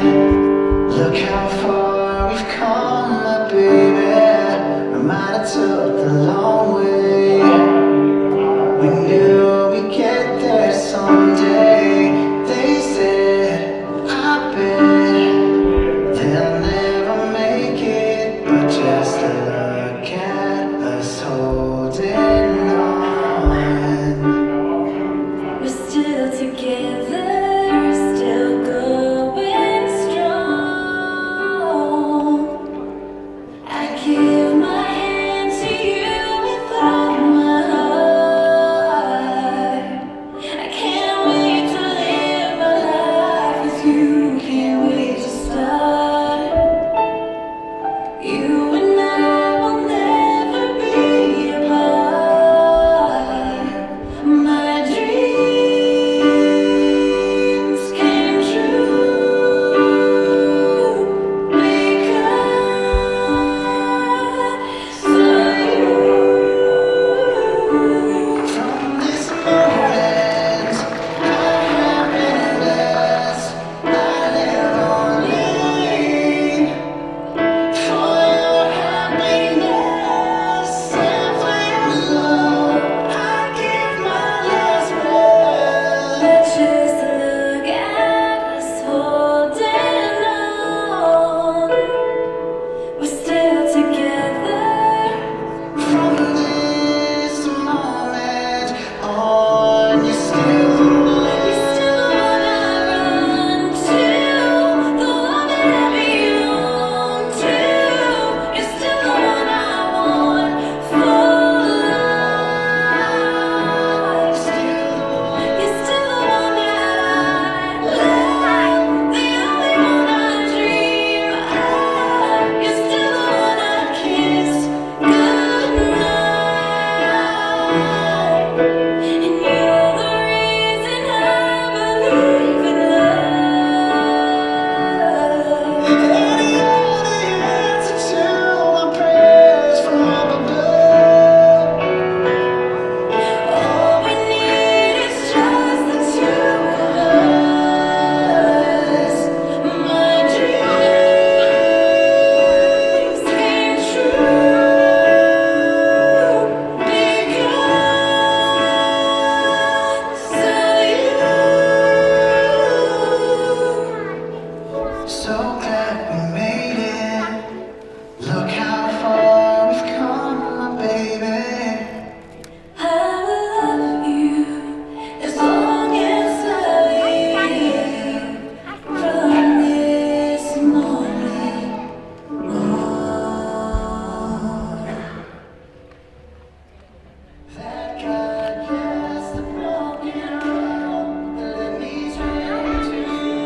Look how far we've come, my baby. I might have took the long way. We knew we'd get there someday. They said, I bet they'll never make it, but just look at us holding on. We're still together, still going strong. I give my hand to you with all my heart. I can't wait to live my life with you. Can't wait to start. You and I will never be apart. My dreams came true because of you. From this moment, our happiness, I live only for your happiness. And for your love, I give my last breath. But just look at us holding on. We're still together. From this moment on, you're still the one. You still wanna run to the one that I belong to. You're still the one I want for life. You're still the one that I love, the only one I dream of. You're still the one I kiss goodnight. And you're the reason I believe in love. And you're the answer to my prayers from up above. All we need is just the two of us. My dreams came true because of you. So glad we made it. Look how far we've come, my baby. I will love you as long as I live. From this moment on. That God cast the broken heart and let me turn to you.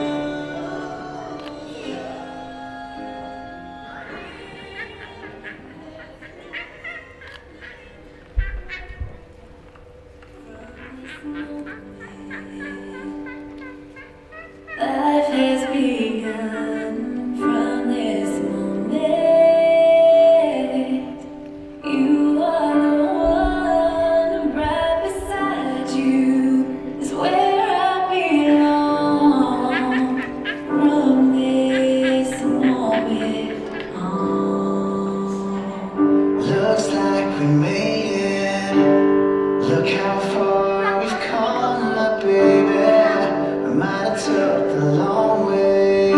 Life has begun from this moment. You are the one, right beside you is where I belong. From this moment on. Looks like we made it. Look how far we've come, my baby. I might have took the long way.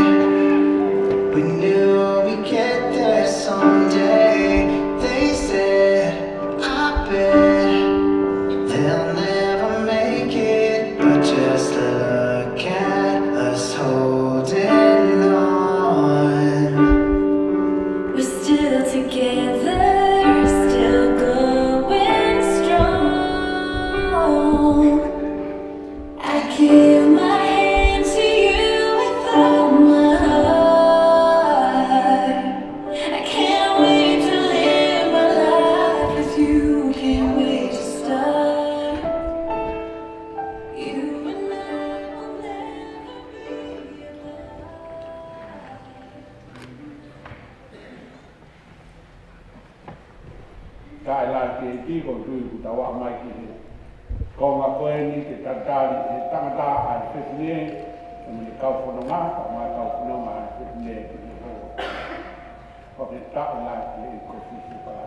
We knew we'd get there someday. They said, I bet they'll never make it, but just look at us holding on. We're still together, still going strong. I give my hand to you with all my heart. I can't wait to live my life with you. Can't wait to start. You and I will never be apart. Kai la ke ti ko tu ku ta wa mai ki ko nga ko ni te ta ta ni te ta ta a te ni ni ka fo no ma ka ma ka fo no ma tak lai le ko fifi pala.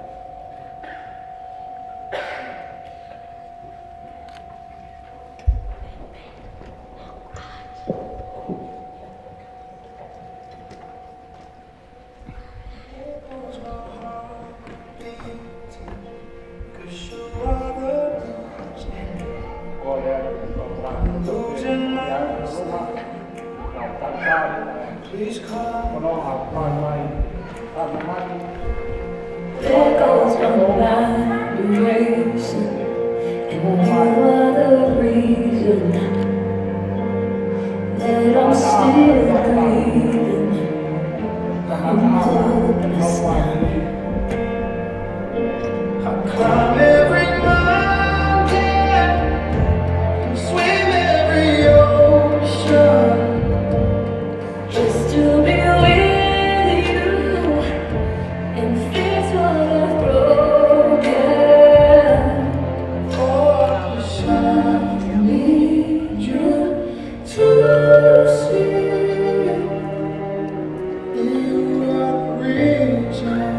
Please come. There goes my mind racing, and you are the reason that I'm still breathing. I'm hopeless now. I climb every mountain, swim every ocean, Just to be with you and fix what I've broken. I need you to see you are reaching.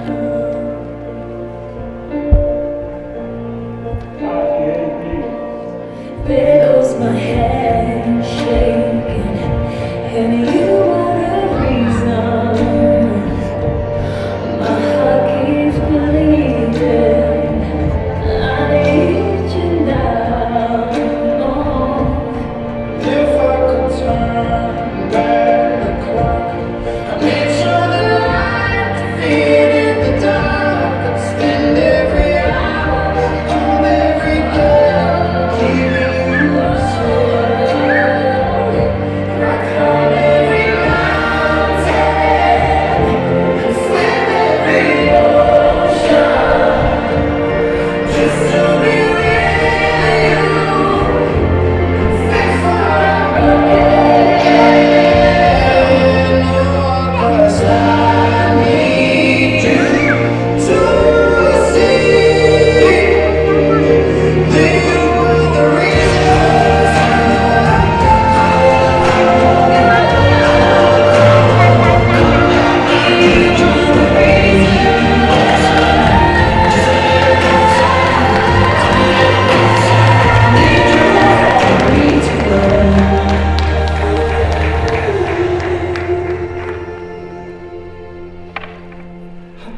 There goes my hand shaking, and you are the reason my heart keeps bleeding. I need you now. If I could turn back the clock, I'd make sure the light defeated the dark. I'd spend every hour of every day keeping you safe. I climb every mountain and swim every ocean just to be with you. Fix what I'm broken. 'Cause I need you to see that you are the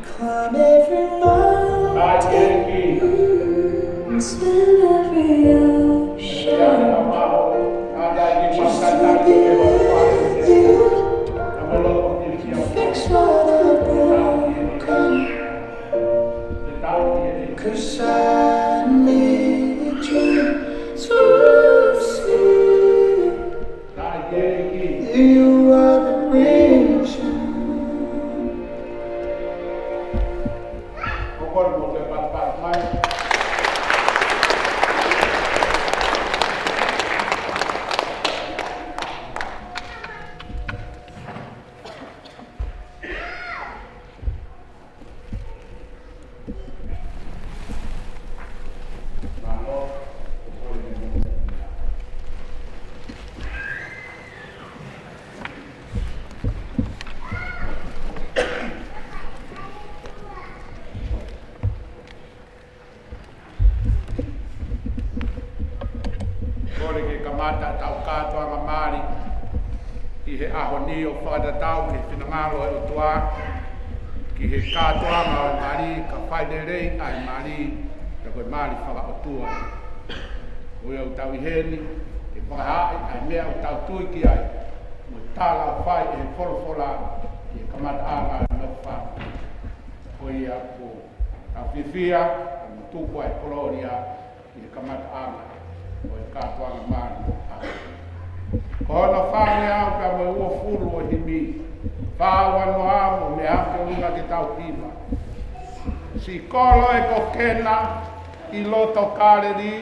climb every mountain And swim every ocean. fix what I've broken. 'Cause I need you to see you are the reason. Kore ke kamata tau katoa ngā Māori ki he ahoni o whakatau ki whinangalo e o tua ki he katoa ngā o Māori ka whaidere ai Māori ka koe Māori whaka o tua o au tau i heni e whakahae ai mea o tau tui ki ai mo tāla o whai e whorowhora ki he kamata anga e no wha ko ia ko a whiwhia mo tūko ai koloria ki he kamata anga o e katoanga Māori. Ko hana whāne au ka mo ua furu o himi, whāwano amo me hake unga ki tau pima. Si kolo e ko kena i loto kāreri,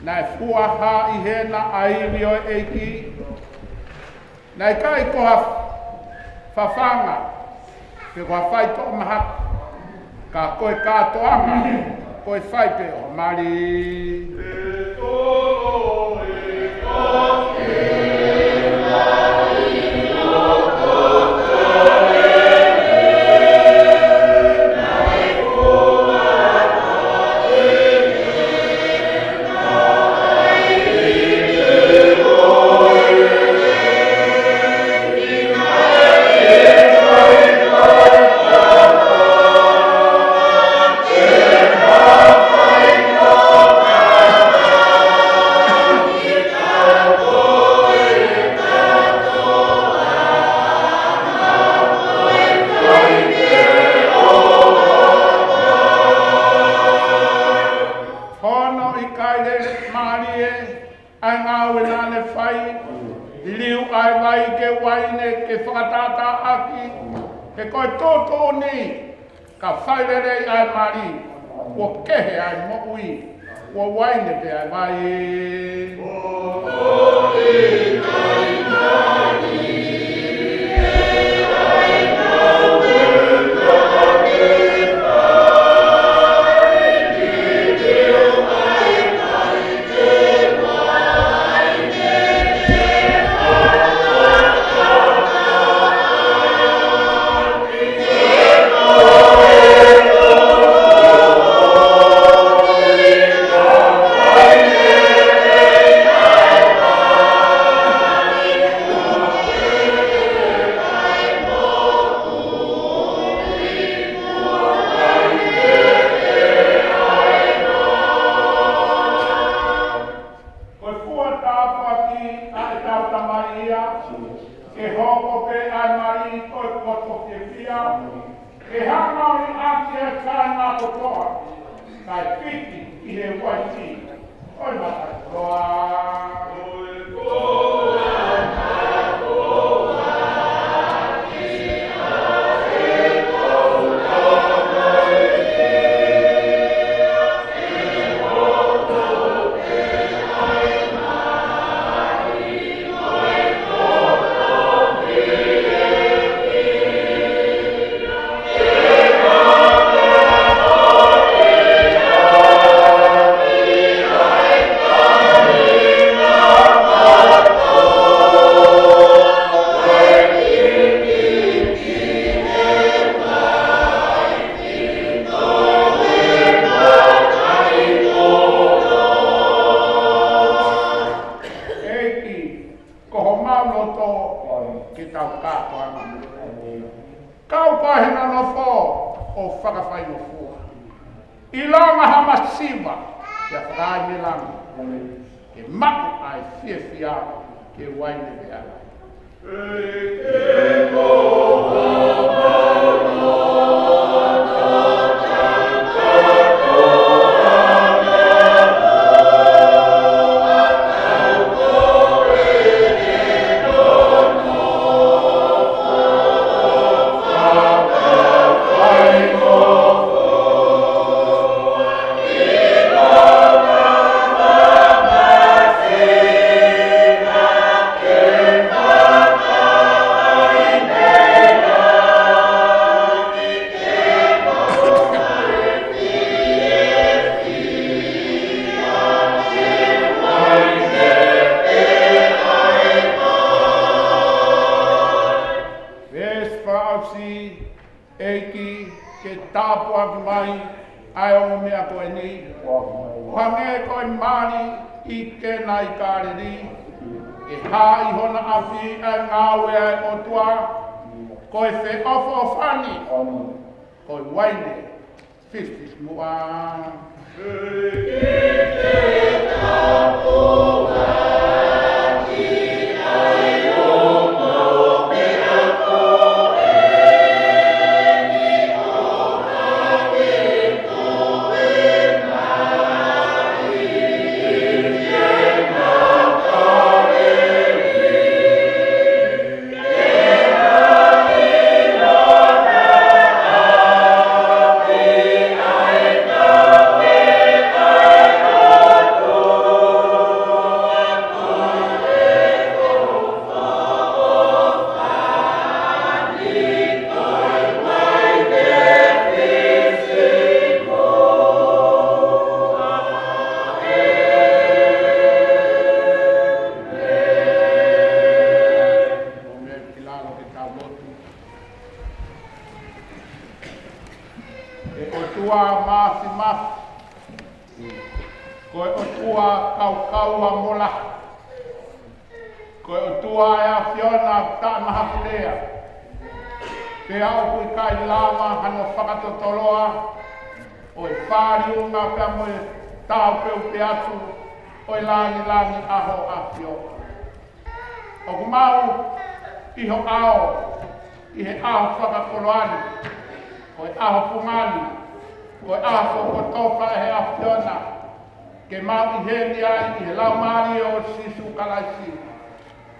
nai fuaha i hena a iwi o eiki, nai kai koha whawhanga, pe koha whai to mahaka, ka koe katoanga, koe whai pe o Māori. waine ke whakatata aki, he koe tōtō ni, ka whairerei ai mari, o kehe ai mo'ui, o waine te ai mai.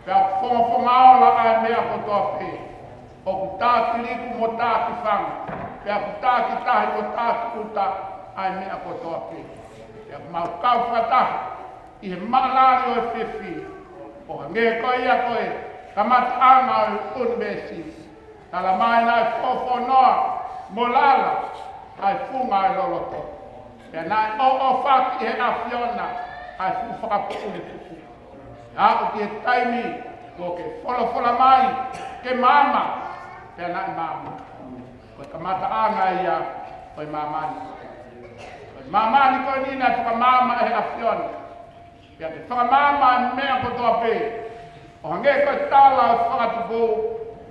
Pea whonga ola ai mea kotoa pe. O ku tāki liku mo tāki whanga. Pea ku tāki tahi mo tāki uta ai mea kotoa pe. Pea ku mau kau whatahi. I he maalari o e whiwhi. O ha nge koe ia koe. Ka mata anga o e unbesi. Tala mai nai fofo noa. Mo lala. Ai funga ai loloto. Pea nai o whaki he a whiona. Ai fu whakapuni puku. Ako ki e taimi. Ko ke fola mai. Ke mama. Pea nai mama. Koe ka mata anga ia. Koe mamani. Koe mamani koe nina whaka mama he a whiona. Pea te whakamama mea kotoa pe. O hange koe tala o whakatupu.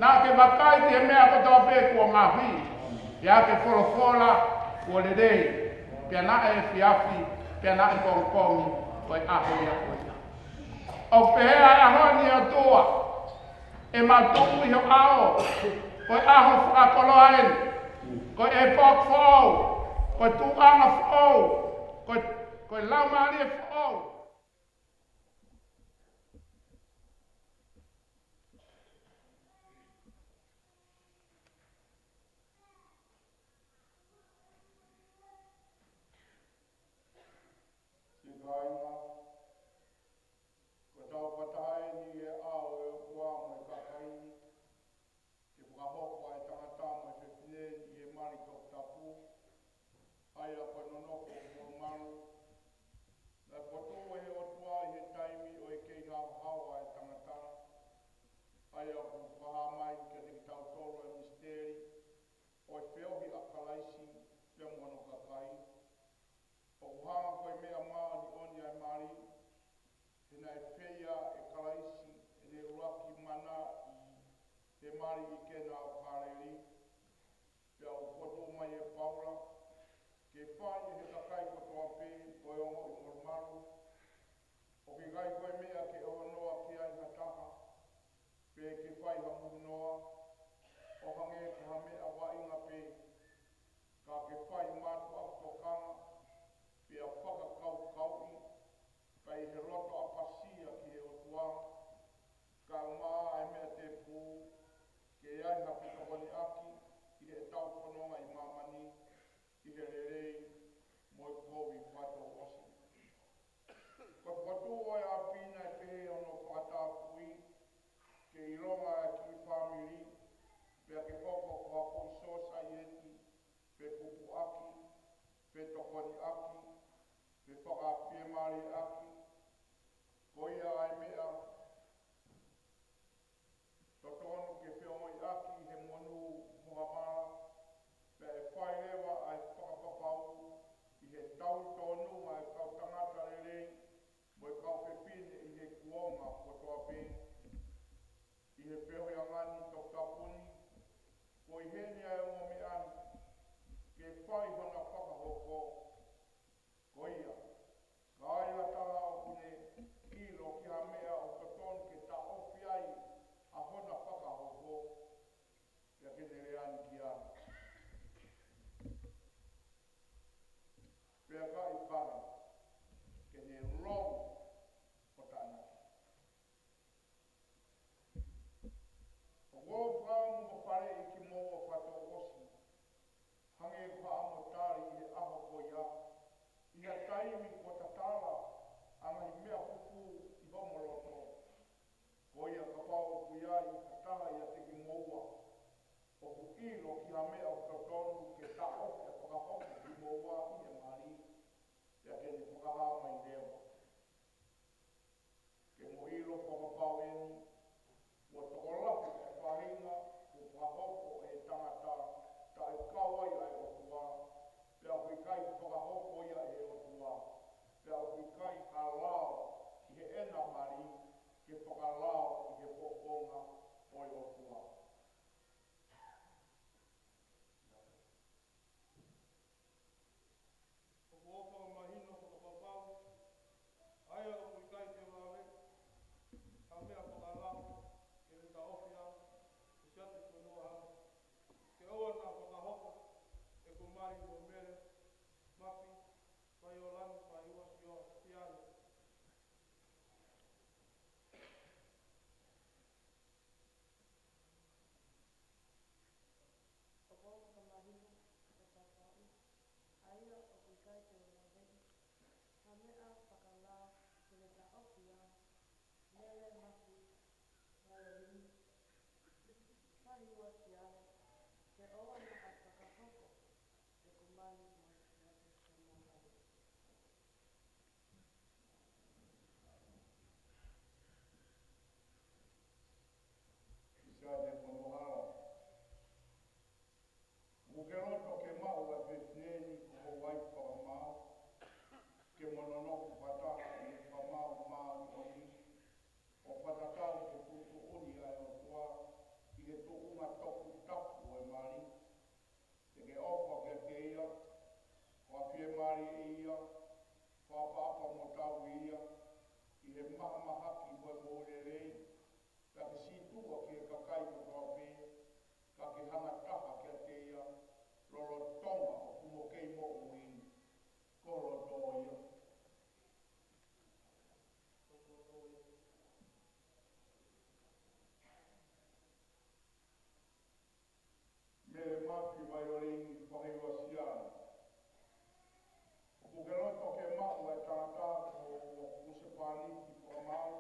Nā ke wakai te he mea kotoa pe kua ngahi. Pea ke wholofola kua lerei. Pea nā e whiafi. Pea nā e kongkongi. Koe aho ia koe. O pehea e ahoni o tua. E matuku i ho ao. Koe aho whakakoloa eni. Koe e pok whou. Koe tuanga whou. Koe laumari e whou. Ngainga, ko tau patae ni e ao e o kua mo e kakai, ke whakahoko ai tangata mo e whewhine i e mari tōk tapu, ai a koe nonoko o maru, na poto e o tua i he taimi o e kei hau ai tangata, ai a ku whaha mai ke te ki tau toro e misteri, o e whiohi a kalaisi, pia mono kakai, o hanga koe mea maa ni oni ai mari, hina e whea e kalaisi, e ne uraki mana i te mari i kena o kareri, pia o koto mai e paula, ke whai e he kakai kotoa pē, koe ongo i morumaru, o ke gai koe mea ke o noa ki ai hataha, pē ke whai ha muhu noa, o hange ka ha mea wa inga pē, ka ke whai mātu a tokanga, pia whakakau-kaui, kai he roto a pasia ki he o tua, ka umaa ai mea te pū, ke ai hapi kawani aki, i he tau whanonga i mamani, i he rerei, mo i kowi whato osi. Ko whatu oi a pina e pehe ono whakata pui, ke i ronga e ki whamiri, pia ke hoko kua koi sosa i eti, pe pupu aki, pe tokoni aki, pe whakapie mari aki, ko ia ai mea, totonu ke whiongoi aki he monu mohamara, pe e whai rewa ai whakapapau, i he tau tonu ai kau tangata rerei, mo e kau whepine i he kuonga kotoa pē, i he peho angani tok tapuni, ko i heni ai o me ani, ke whai hona whakahoko, ko ia, ka aia tala o kune kilo ki ha mea o toton ke ta ofi ai a hona whakahoko, pia ke nere ani ki ana. Pia ka i whare, ke ne rong o tānaki. O gō whao mo whare i ki mō o whato osi, hange wha amo tāri i he aho ko ia, i ha taimi ko tatala, anga i mea fufu i homoloto. Ko ia ka pao ku ia i kataha ia te ki moua. O ku ilo ki ha mea o totonu ke ta ofi e whakahoku ki moua i e mari, ia ke ni whakaha mai rewa. Ke mo ilo whakapau eni, ua tokolaku e whahinga, ku whakahoko e tangata, ta e kawai ai o tua, pia kui kai whakahoko ia e o tua, pia kui kai halao i he ena mari, ke whakalao i he pokonga o i o tua. O kuoka mahino whakapapau, aia o kui kai te wawe, ka mea whakalao he maha mahaki mo mo le rei, ka ke si tua ki e kakai mo kape, ka ke hanga taha ki a te ia, loro tonga o kumo kei mo ui, koro tō ia. Me le maki mai o ringi whahiwa siana. Ko ke roto ke mau e tātā o Usepani ki Whamau,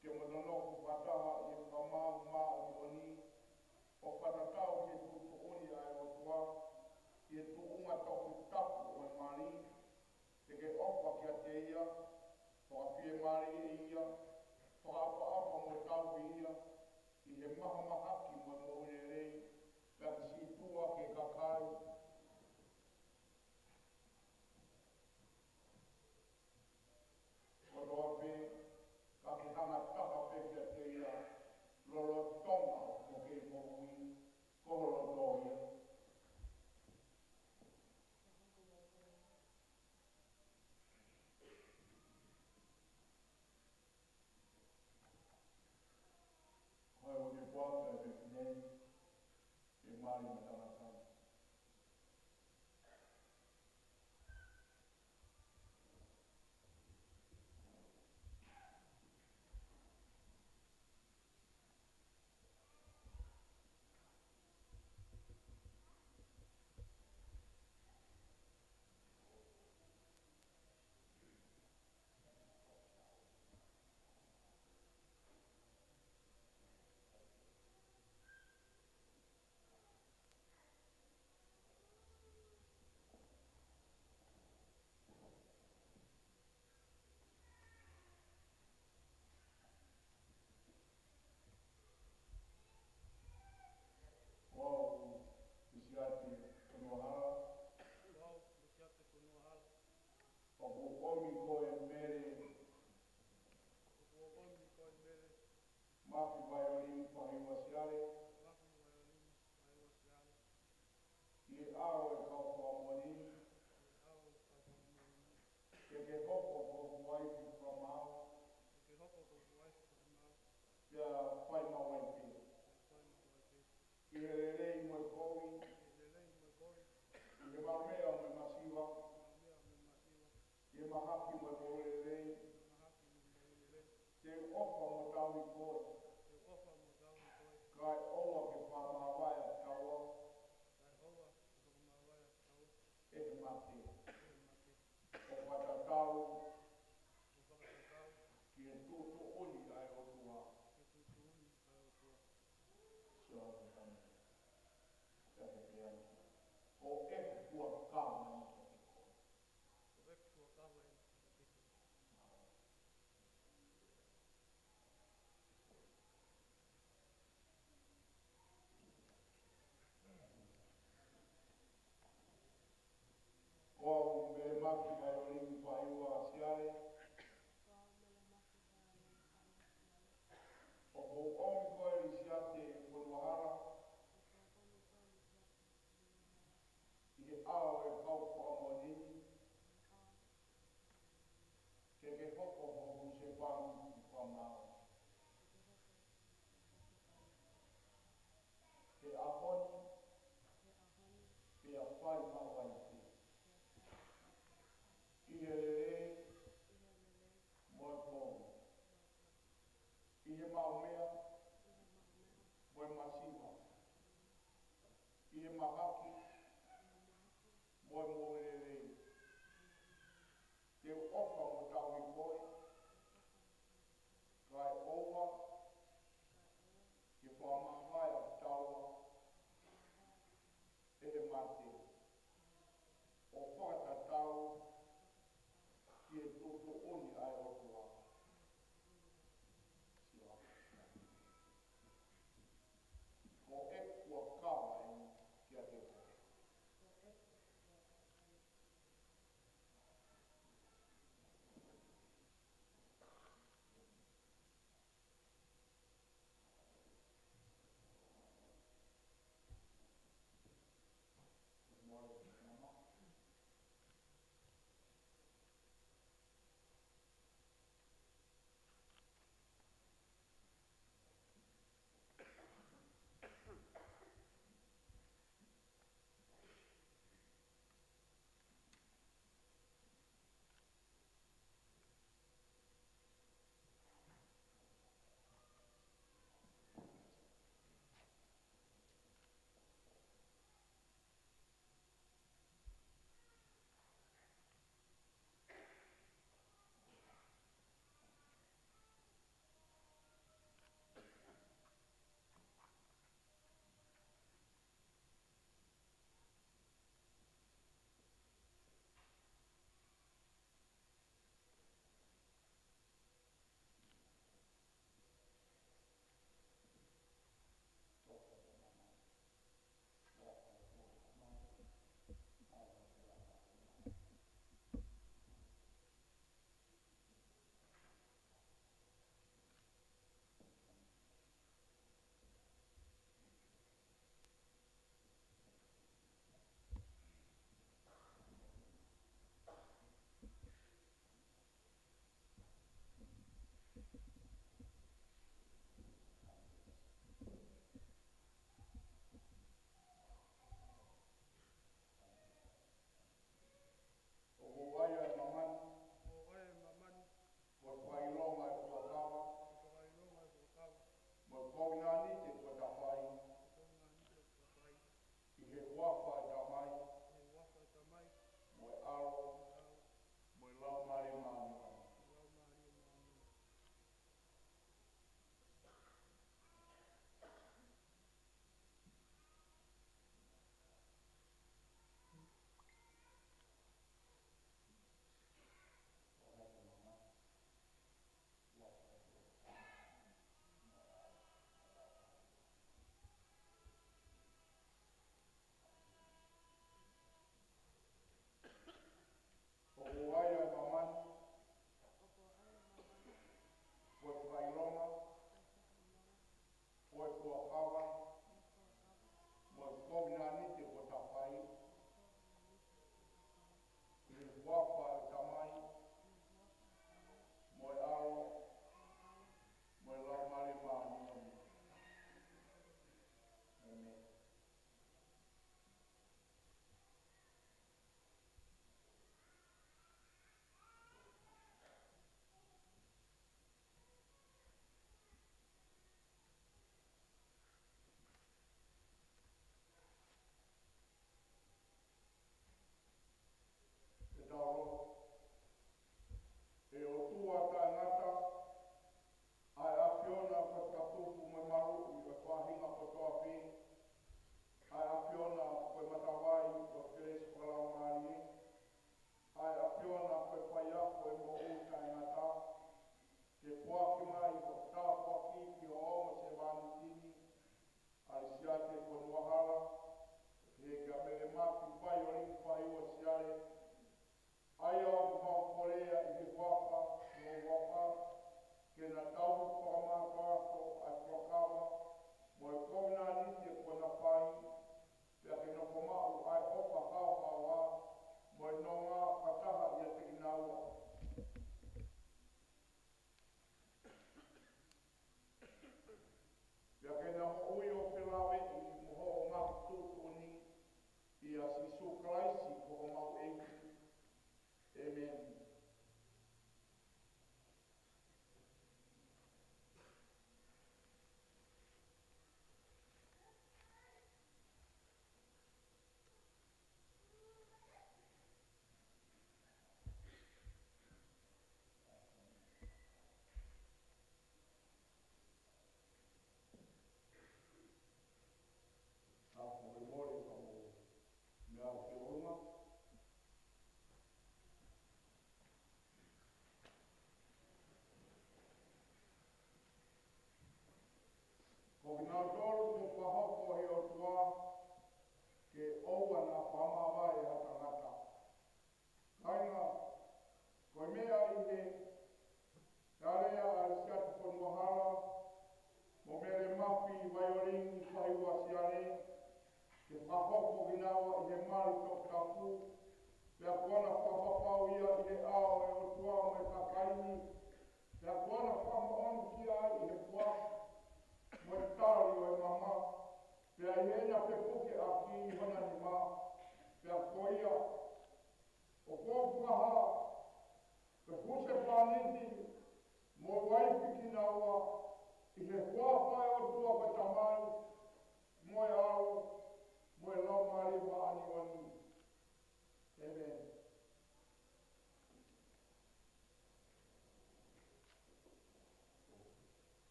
ke monono ku pataha i Whamau mau oni, o whatatau ke tutu oni ai o tua, i e tuunga toku tapu o e mari, te ke opa ki a te ia, whaka pie mari e ia, whaka apa mo tau ia, i he maha mahaki mo mo rei, ka ki si tua ke kakai, o roa pe, ka ki hanga taha pe ki a te ia, loro tonga mo ke mo ui, koro tō ia. Hoi o ke puaka e pe nei, e mari matangatanga. Wow, isiati konohara, o ko omi ko e mere, mafi vai o ringi whahiwa siare, i e ao e kau whamoni, ke hoko ko wai ki Whamau, ia whai mawaipi. I he rei mo e kowi, i he maumea mo e masiwa, i he mahaki mo e kore rei, te ofa mo tau i koe, kai oa ke whamawai a taua, e he mate. O whatatau, ki he tūtu oni ai o tua. Sio o tamo. Ka he pia. O e kua kāma i te koe. Koa o me maki mai o ringi whaiua a siare, o ko omi koe i siate Konohara, i he ao e kau whamonini, ke hoko hoku se whangu i Whamau. Ke ahoni, ke a whai mawai te. I he re, mo e pōmu. I he maumea, mo e masiwa. I he mahaki, mo e moerere. Te ofa mo tau i koe, kai oua, ke whamawai a taua, e he mate. O whakatatau, ki e tōtō oni ai o tua. Sio. Ko e kua kawa e ki a te koe.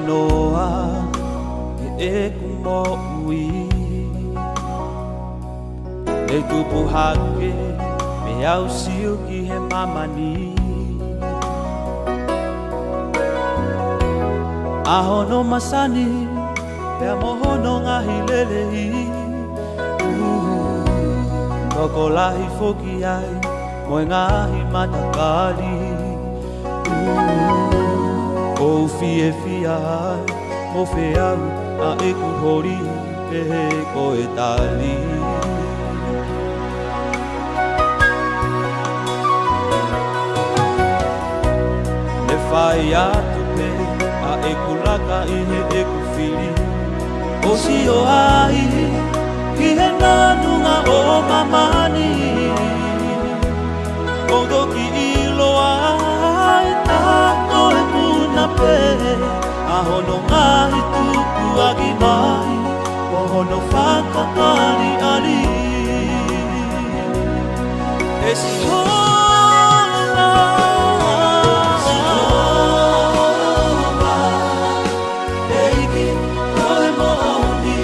Noa e kumo ui e tupu hake me au siu ki he mamani ahono masani pe mohono ngahi lelehi toko lahi foki ai moe ngahi matakali o fie fia o fe au a e ku hori pe e koe tali. E whai atu pe a e kulaka i he e kuwhiri. O si o ai ki he nanunga o mamani. O doki i loa ai tako e puna pe. A hono ngahi tuku agi mai. O hono whakapari ali. E si hola si hola Eiki koe mo oni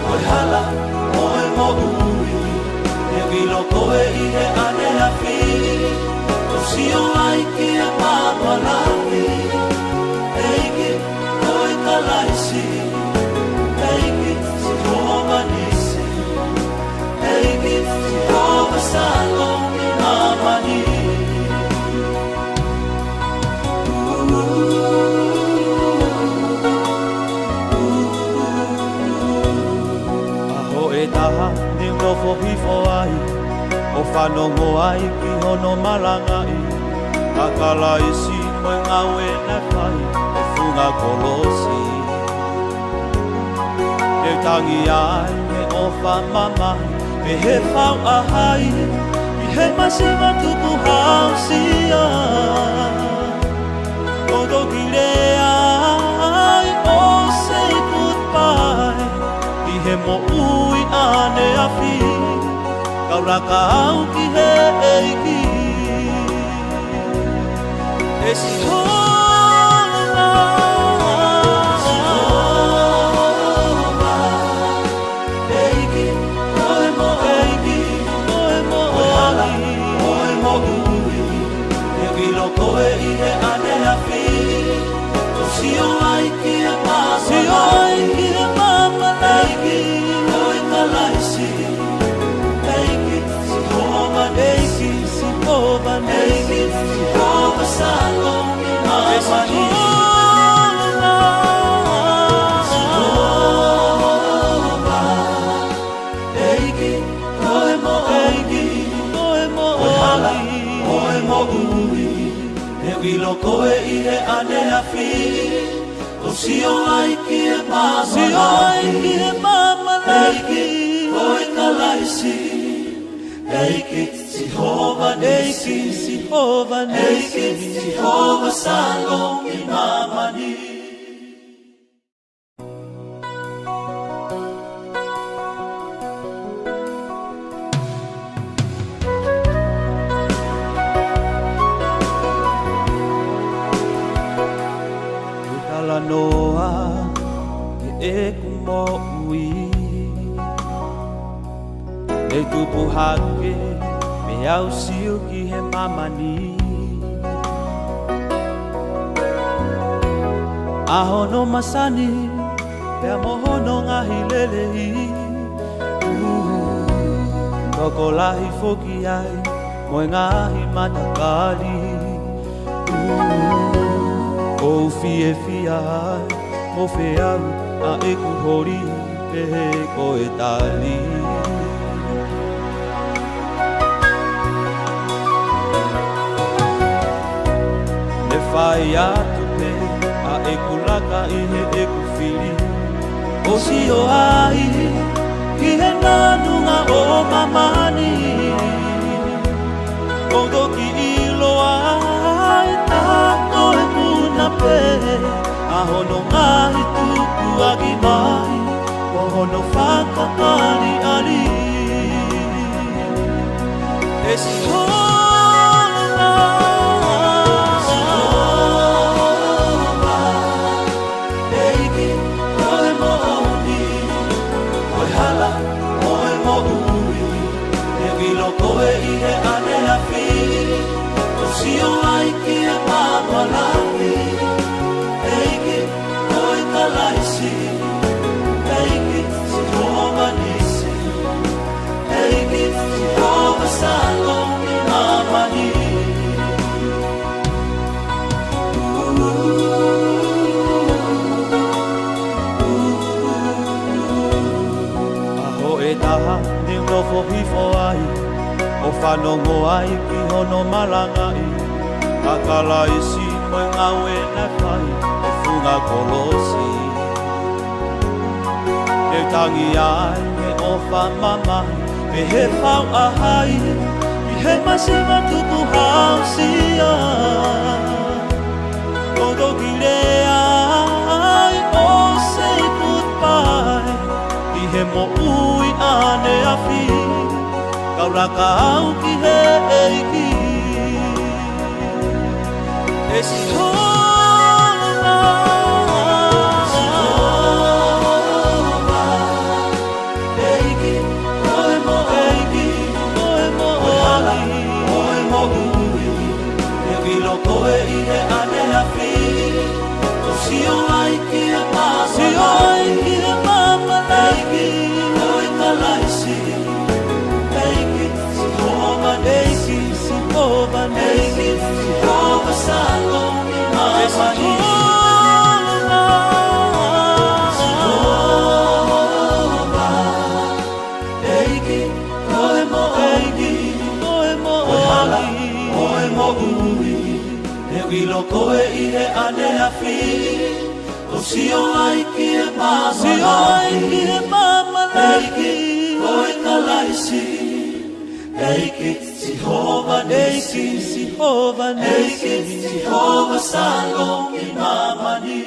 Koe hala koe mo ui E wilo koe i he ane a whiri O si o ai ki e mamalahi Eiki koe kalaisi Eiki si hova nisi Eiki si hova salo mi mamani Aho e taha ni ngofo hifo ai O whanongo ai ki hono malangai Kakala isi koe ngau e nai whai E whunga kolosi E tangi ai me o whamamai Me he whau ahai I he masima tuku hausia O doki rea ai o say goodbye I he mo ui ane a whi Kauraka au ki he eiki E si hola si hola Eiki koe mo eiki koe mo ali koe mo ui E wilo koe i he ane a whi O si o ai ki e mama si o ai ki e mama eiki koe kalaisi Eiki si hova eiki si hova eiki si hova salo mi mamani si hova eiki koe mo hala koe mo ui E wilo koe i he ane a whiri O si o ai ki e mama eiki koe kalaisi Eiki si hova nisi si hova nisi si hova salo mi mamani Utala noa e kumo ui E tupu hake me au siu ki he mamani Ahono masani pea mohono ngahi lelei Toko lahi foki ai moe ngahi matakali O fie fia ai mo feau a eku hori pe koe tali Whai atu pe a e kulaka i he e kuwhiri O si o ai ki he nanunga o mamani O doki i loa ai tako e puna pe A hono ngahi tuku agi mai O hono whakapari ali E si hola Koe i he ane a whiri O si o ai ki e mamalahi Eiki koe kalaisi Eiki si hova nisi Eiki si hova salo mi whanongo ai ki hono malangai Kakala isi moe ngawe na whai e whunga kolosi Te tangi ai me ofa mamai me he whau ahai I he masiwa tuku hausia Todo ki rea ai o say goodbye I he mo ui ane a whi Kauraka au ki he eiki E si hola Si hola Eiki Oe mo eiki Oe mo ali Oe mo ui E wilo koe I he ane a whi O si o ai ki e mama Si o ai ki e mama Eiki Oe kalaisi Eiki, si hova Eiki, si hova salong ni mamani Si hova Eiki, oe mo Eiki, oe mo ali Oe mo ui E wilo koe I he ane a whi O si o ai ki e mama Si o ai ki e mama Eiki, oe kalaisi Eiki, si hova Eiki, si hova Eiki, si hova salong I mamani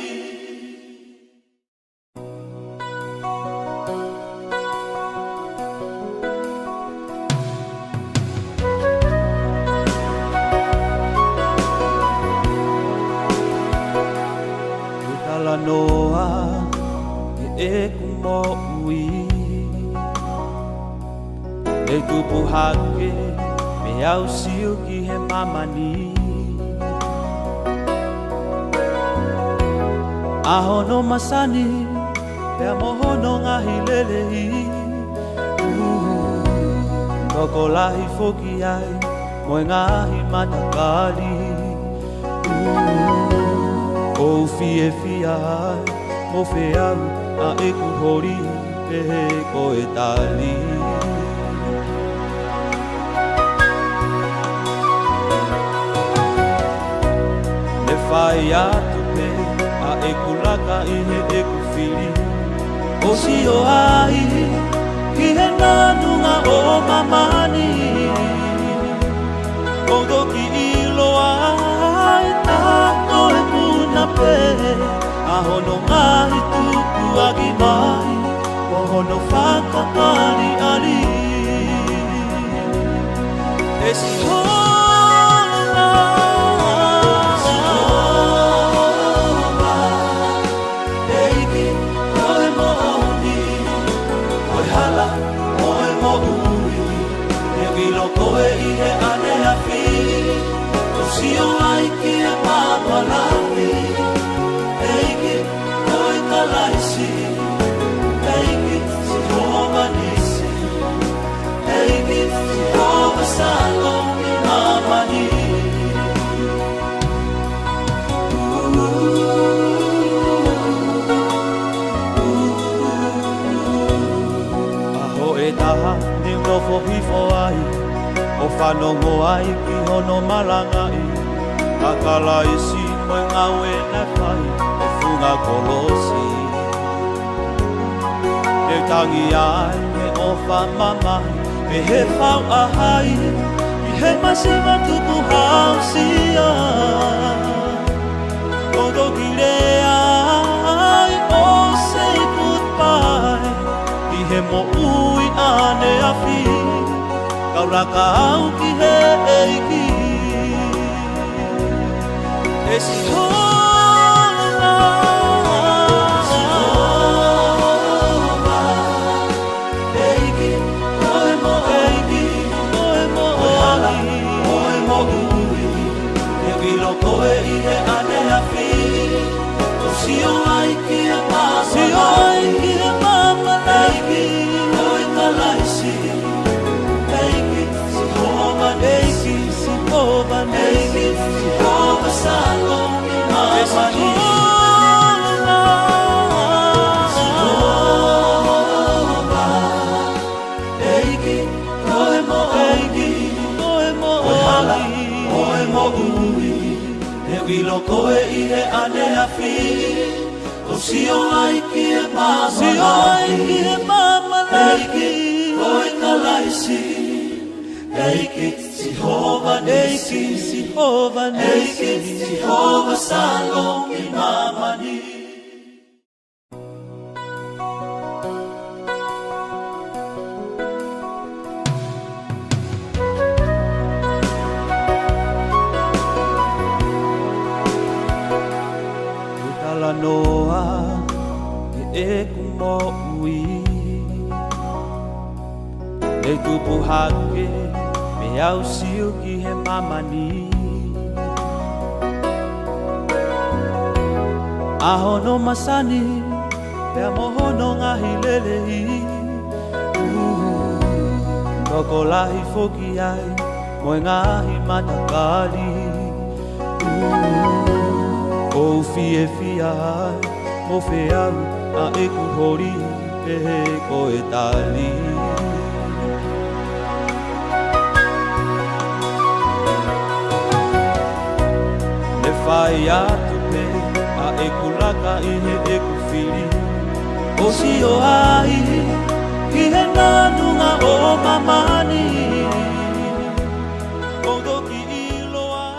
Utala noa e kumo ui E tupu hake me au siu ki he mamani Ahono masani pe mohono ngahi lelehi Toko lahi foki ai moe ngahi matakali O fie fia ai mo fe au a eku hori pe he koe tali Whai atu pe a eku laka I he eku whiri O si o ai ki he nanunga o mamani Kodo ki ilo ai tako e puna pe A hono ngahi tuku agi mai O hono whakakari ali E si hola Koe I he ane a whi O si o ai ki e mama lahi Eiki, koe kalaisi Eiki, si hova nisi Eiki, si hova salong I mamani Aho e taha ni unofo hifo ai O whanongo ai ki hono malangai Kakala isi moe ngawe na whai E whunga kolosi Te tangi ai me ofa mamai Me he whau ahai I he masiwa tuku hausia Todo ki rea ai o say goodbye I he mo ui ane a whi Kauraka au ki he eiki E si hola Si hova Eiki, oe mo eiki Oe mo ali Oe mo ui E wilo koe I he ane a whi O si o ai ki e mama Si o ai ki e mama Eiki, oe kalaisi Eiki, si hova Eiki, si hova Eiki, si hova salong I mamani Si hova Eiki, oe mo Eiki Gilo koe I he ane a fi O sio ai ki e mama Eiki koe kalaisi Eiki Sihova Nisi Eiki Sihova Salom I mama ni Noa e kumo ui E tupu hake me au siu ki he mamani Ahono masani Pea mohono ngahi lelehi Toko lahi foki ai Moe ngahi matakali O fie fia ai, mo fe au, a e ku hori e he ko e tali. Le whai atu pe, a e ku laka I he e ku whiri. O si o ai, ki he nanunga o mamani. O doki ilo ai.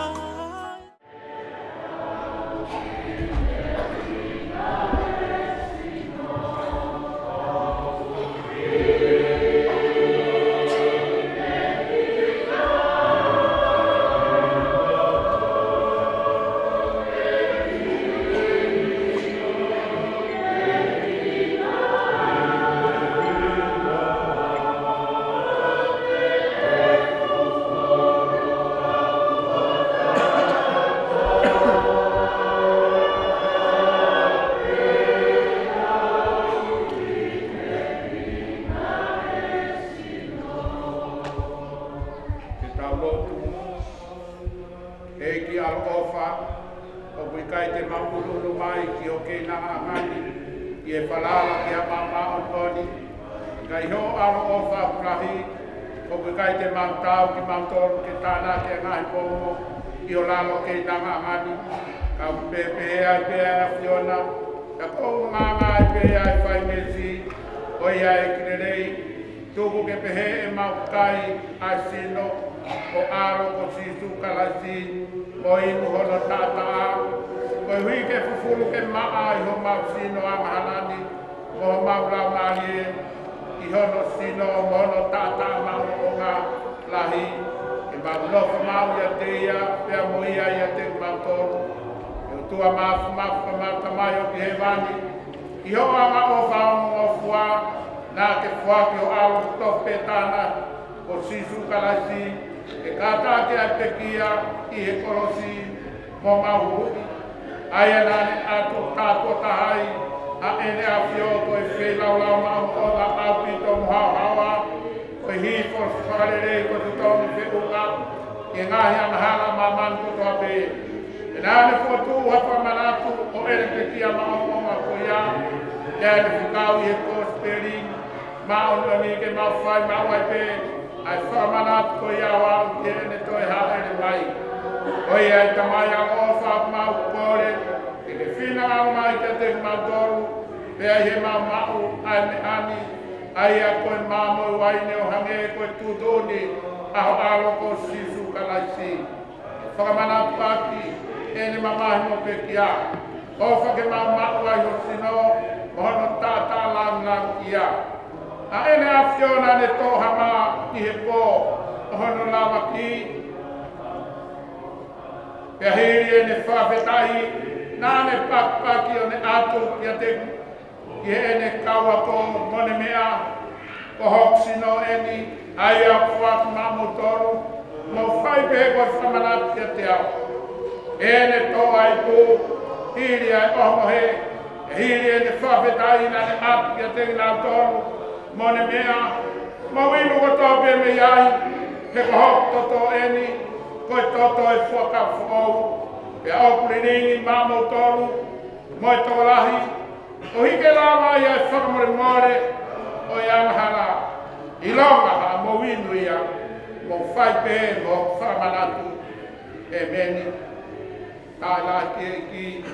la ki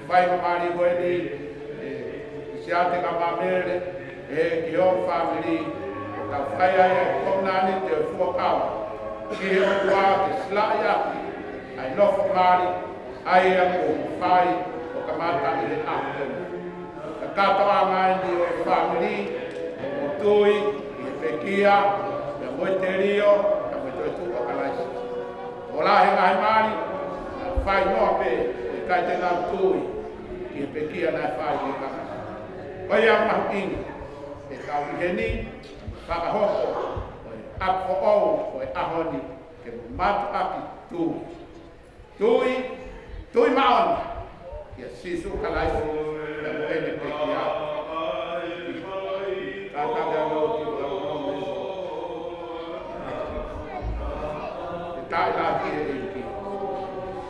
vai mari goeli sia te ka mamere ki o family ta fai ai konani te fuaka ki o wa ki slaya ai lo mari ai ko fai o kamata ile apo ka ta mai ni o family o tui i pekia ya moiterio ya moitotu o kalasi ola he ngai mari fai no pe ka te na tui i pekia na fai ni ka o ya mahing e ka heni pa ka hoko apo o ahoni ke matu api tui maon ya sisu kalasi ya moene pekia kata gano ki tai la ki ki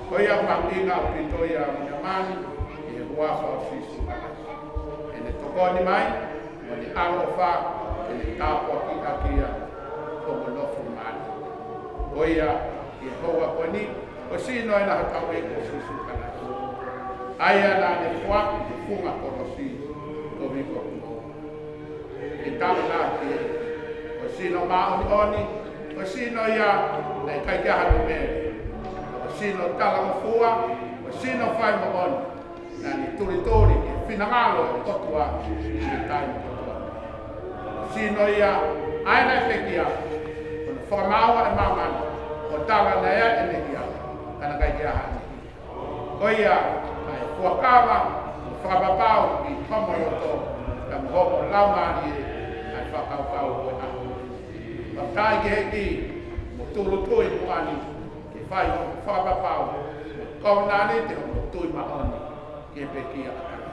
ko ya matinga pito ya nyamani e wa fa sisu ene to ko ni mai ni alo fa ene ta ko ki akia ko no formal ko ya e ko wa ko ni o si no ina ka we ko sisu kana aya na ni kwa funga ko si ko vi ko itala ki o sino ma oni o sino ya ai kai ka ha me o sino tala mo fua o sino fai mo on na ni tori fina malo ko tua ni tai o sino ya ai na fekia o formawa e mama o tala na ya energia kana kai ka ha ko ya ai fuakava frabapau i komo to ka mo lama ni whakau koe ako. Whakai ke heki, mo tūru tui mo ani, ke whai o whakapau, kau nani te mo tui maoni, ke pekia akana.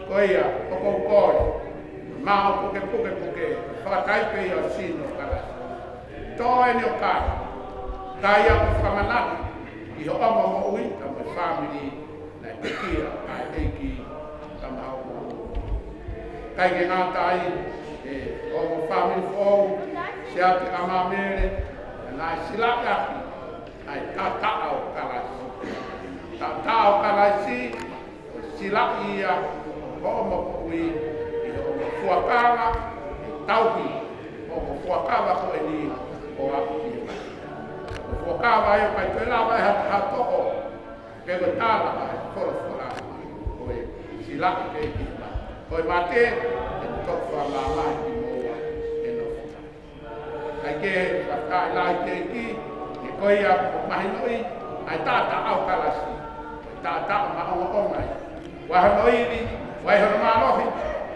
Koe ia, koko kore, mao puke, whakai pe i o sino kara. Tō e ni o kai, kai a o whamanaki, i ho oma mo ui, ka mo family, na pekia, ka heki, ka mao mo. Kai ke ngātai, o family fo se ate amamere na silaka ai tata o kalasi silaki ya o mo kui o fuakala tauhi o fuakala ko ni o api o fuakala e kai tela vai ha to o ke ko tala ai fora o silaki ke ko mate to fa la ke ka la ke ki ko ya mai noi ai ta au kalasi ta ma o mai wa noi ni wa ho ma no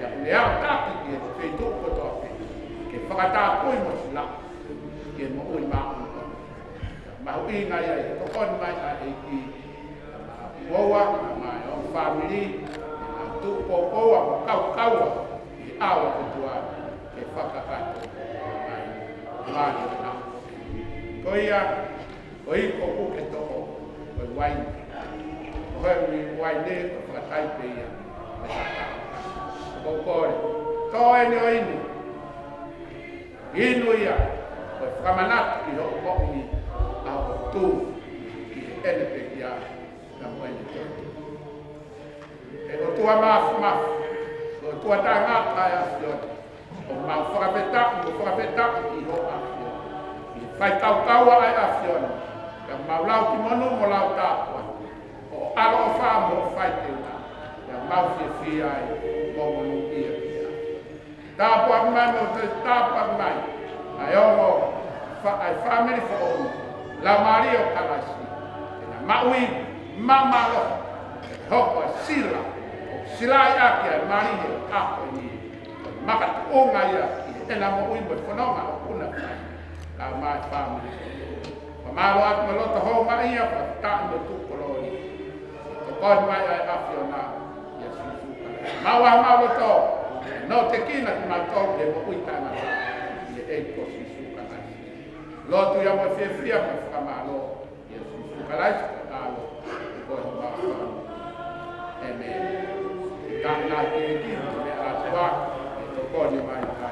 ya ne a ta ki ke to ko to ke fa ta ko mo sila ke mo o ma o ina ya to kon mai ai ki wa ma o family tu ko wa kau i awa ko tua ke fa ka Mani na. Koia, koi ko ke to ko wai. Ko mi wai ne ko tai pe ya. Ko to e ni oini. Inu ya. Ko famanat ki ho ko ni a tu ki ene pe ya na mo ni to. E ko tua ma. Ko tua ta nga ta ya yo. O mau whakapeta i ho afio. I whai kaua ai afio. Ka mau lau ki monu mo lau tāpua. O alo o wha mo whai te una. Ka mau fia ai mo monu ia kia. Tāpua mai mo te tāpua mai. Ai ongo ai family for onu. La Maria o kalasi. Ena maui mamalo. Hoko sila. Sila i aki ai Maria ako ni. Maka onga ia e na mo ui mo whanonga o kuna whai la mai family pa maro at malota ho ma ia pa ta mo tu koloni ko kon mai ai afiona ia susu mawa to no te kina ki ma to de mo ui tana ia e ko susu kana lo tu ia mo fia pa whamalo ia susu kalai alo ko ma amen ka na ke ki me a tua ko ni mai ka